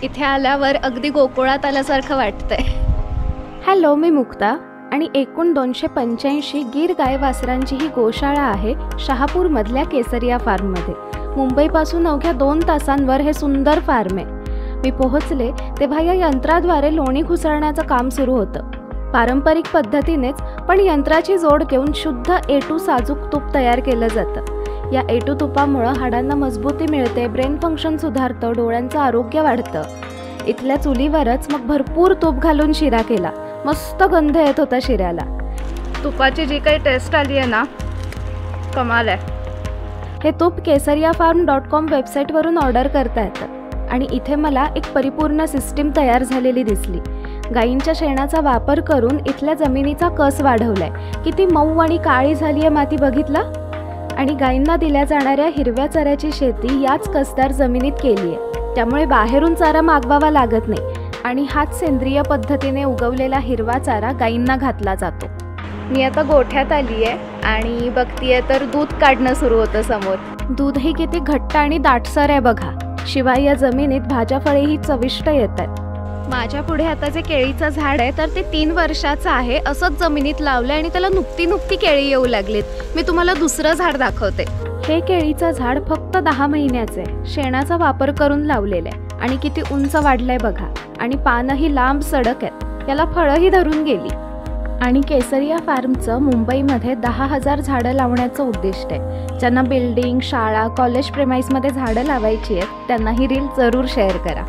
इथे आल्यावर अगदी गोकुळात आल्यासारखं वाटतंय. हॅलो, मी मुक्ता आणि एकूण 285 गीर गाय वासरांची ही गोशाळा आहे शहापूरमधल्या केसरिया फार्ममध्ये. मुंबईपासून अवघ्या 2 तासांवर हे सुंदर फार्म आहे. मी पोहोचले तेव्हा या यंत्राद्वारे लोणी घुसळण्याचं काम सुरू होतं. पारंपरिक पद्धतीनेच पण यंत्राची जोड घेऊन शुद्ध A2 साजूक तूप तयार केलं जातं. या A2 तुपामुळं हाडांना मजबूती मिळते, ब्रेन फंक्शन सुधारतं, डोळ्यांचं आरोग्य वाढतं. इथल्या चुलीवरच मग भरपूर तूप घालून शिरा केला. मस्त गंध येत होता शिऱ्याला. तुपाची जी काही टेस्ट आली आहे ना, कमाल आहे. हे तूप kesariyafarm.com वेबसाईटवरून ऑर्डर करता येतं आणि इथे मला एक परिपूर्ण सिस्टीम तयार झालेली दिसली. गायींच्या शेणाचा वापर करून इथल्या जमिनीचा कस वाढवलाय. किती मऊ आणि काळी झाली आहे माती, बघितला? आणि गायींना दिल्या जाणाऱ्या हिरव्या चाऱ्याची शेती याच कसदार जमिनीत केली आहे. त्यामुळे बाहेरून चारा मागवावा लागत नाही आणि हाच सेंद्रिय पद्धतीने उगवलेला हिरवा चारा गायींना घातला जातो. मी आता गोठ्यात आली आहे आणि बघतीये तर दूध काढणं सुरू होतं समोर. दूधही किती घट्ट आणि दाटसर आहे बघा. शिवाय या जमिनीत भाज्या फळेही चविष्ट येतात. माझ्या पुढे आता जे केळीचं झाड आहे तर ते 3 वर्षाचं आहे. असंच जमिनीत लावलं आणि त्याला नुकती केळी येऊ लागलीत. मी तुम्हाला दुसरं झाड दाखवते. हे केळीचं झाड फक्त 10 महिन्याचं आहे. शेणाचा वापर करून लावलेलं आहे आणि किती उंच वाढलंय बघा. आणि पानंही लांब सडक आहेत. याला फळंही धरून गेली. आणि केसरिया फार्मचं मुंबईमध्ये 10,000 झाडं लावण्याचं उद्दिष्ट आहे. ज्यांना बिल्डिंग, शाळा, कॉलेज प्रेमाइसमध्ये झाडं लावायची आहेत त्यांना ही रील जरूर शेअर करा.